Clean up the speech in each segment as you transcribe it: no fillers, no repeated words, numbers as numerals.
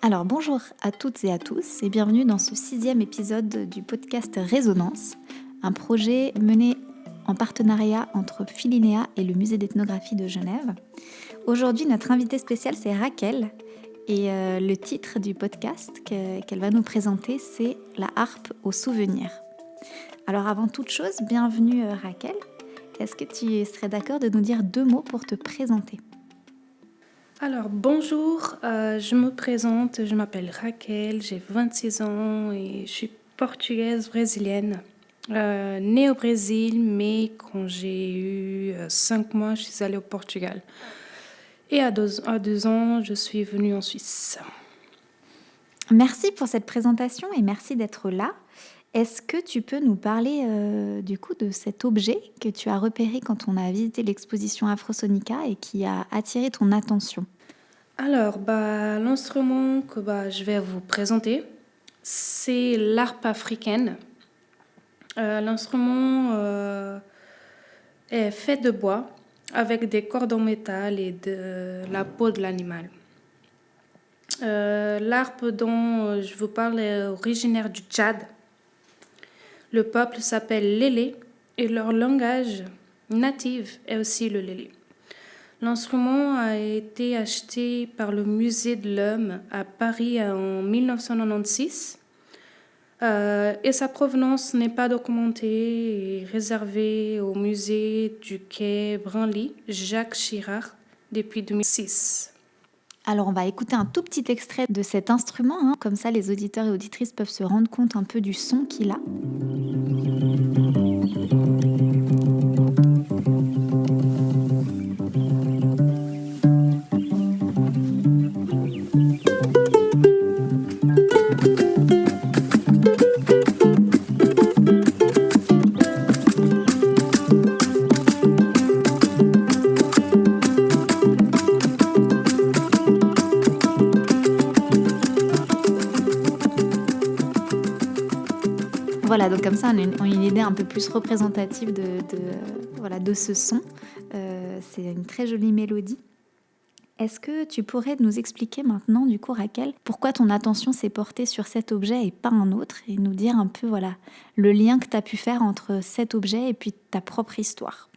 Alors bonjour à toutes et à tous et bienvenue dans ce 6e épisode du podcast Résonance, un projet mené en partenariat entre Philinéa et le Musée d'ethnographie de Genève. Aujourd'hui, notre invitée spéciale, c'est Raquel et le titre du podcast qu'elle va nous présenter, c'est La harpe aux souvenirs. Alors avant toute chose, bienvenue Raquel. Est-ce que tu serais d'accord de nous dire 2 mots pour te présenter ? Alors, bonjour, je me présente, je m'appelle Raquel, j'ai 26 ans et je suis portugaise brésilienne. Née au Brésil, mais quand j'ai eu 5 mois, je suis allée au Portugal. Et à 2 ans, je suis venue en Suisse. Merci pour cette présentation et merci d'être là. Est-ce que tu peux nous parler du coup de cet objet que tu as repéré quand on a visité l'exposition Afrosonica et qui a attiré ton attention ? Alors, l'instrument que je vais vous présenter, c'est l'harpe africaine. L'instrument est fait de bois avec des cordes en métal et de la peau de l'animal. L'harpe dont je vous parle est originaire du Tchad. Le peuple s'appelle Lélé et leur langage natif est aussi le Lélé. L'instrument a été acheté par le Musée de l'Homme à Paris en 1996 et sa provenance n'est pas documentée et réservée au musée du quai Branly, Jacques Chirard, depuis 2006. Alors on va écouter un tout petit extrait de cet instrument, comme ça les auditeurs et auditrices peuvent se rendre compte un peu du son qu'il a. Voilà, donc comme ça, on a une idée un peu plus représentative de ce son. C'est une très jolie mélodie. Est-ce que tu pourrais nous expliquer maintenant, du coup, Raquel, pourquoi ton attention s'est portée sur cet objet et pas un autre, et nous dire un peu, le lien que tu as pu faire entre cet objet et puis ta propre histoire ?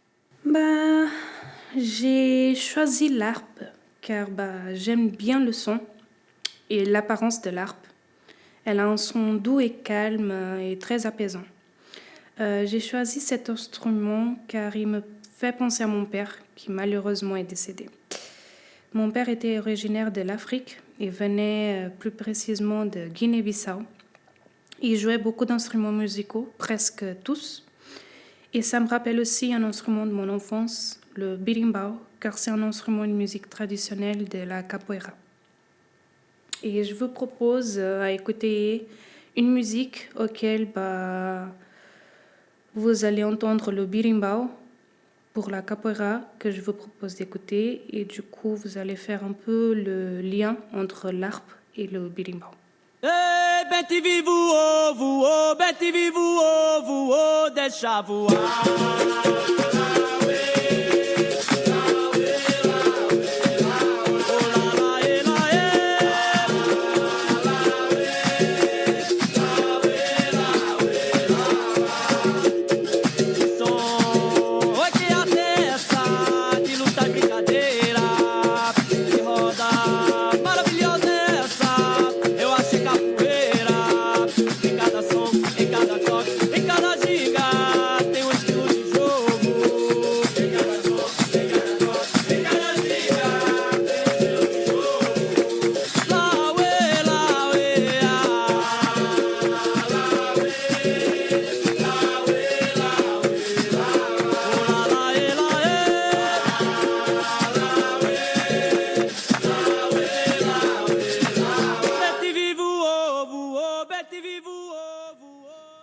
J'ai choisi l'harpe car j'aime bien le son et l'apparence de l'harpe. Elle a un son doux et calme et très apaisant. J'ai choisi cet instrument car il me fait penser à mon père qui malheureusement est décédé. Mon père était originaire de l'Afrique et venait plus précisément de Guinée-Bissau. Il jouait beaucoup d'instruments musicaux, presque tous. Et ça me rappelle aussi un instrument de mon enfance, le berimbau, car c'est un instrument de musique traditionnelle de la capoeira. Et je vous propose à écouter une musique auquel vous allez entendre le berimbau pour la capoeira que je vous propose d'écouter. Et du coup, vous allez faire un peu le lien entre l'harpe et le berimbau. Ei, bete vivo, voou, bete vivo, voou, deixa voar.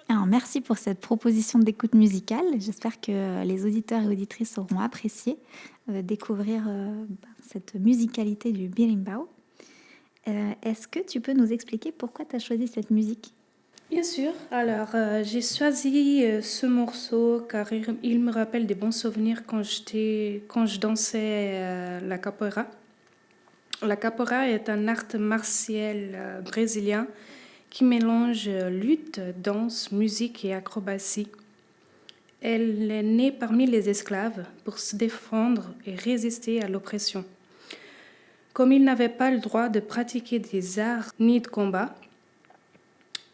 Alors, merci pour cette proposition d'écoute musicale. J'espère que les auditeurs et auditrices auront apprécié découvrir cette musicalité du berimbau. Est-ce que tu peux nous expliquer pourquoi tu as choisi cette musique ? Bien sûr. Alors, j'ai choisi ce morceau car il me rappelle des bons souvenirs quand je dansais la capoeira. La capoeira est un art martial brésilien qui mélange lutte, danse, musique et acrobatie. Elle est née parmi les esclaves pour se défendre et résister à l'oppression. Comme ils n'avaient pas le droit de pratiquer des arts ni de combat,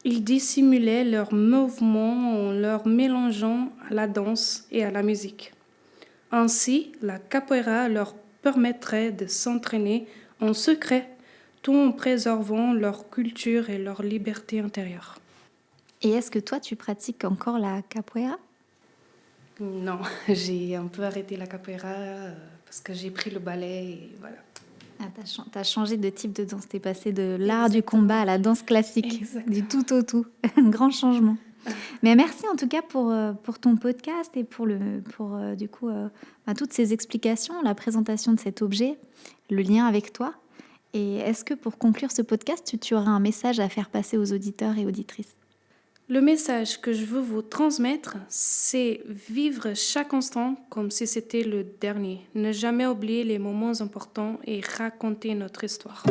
ils dissimulaient leurs mouvements en leur mélangeant à la danse et à la musique. Ainsi, la capoeira leur permettrait de s'entraîner en secret, tout en préservant leur culture et leur liberté intérieure. Et est-ce que toi, tu pratiques encore la capoeira? Non, j'ai un peu arrêté la capoeira parce que j'ai pris le ballet et voilà. Ah, t'as changé de type de danse, t'es passé de l'art du combat à la danse classique, Exactement. du tout au tout. Un grand changement. Mais merci en tout cas pour ton podcast et pour toutes ces explications, la présentation de cet objet, le lien avec toi. Et est-ce que pour conclure ce podcast, tu auras un message à faire passer aux auditeurs et auditrices? Le message que je veux vous transmettre, c'est vivre chaque instant comme si c'était le dernier. Ne jamais oublier les moments importants et raconter notre histoire.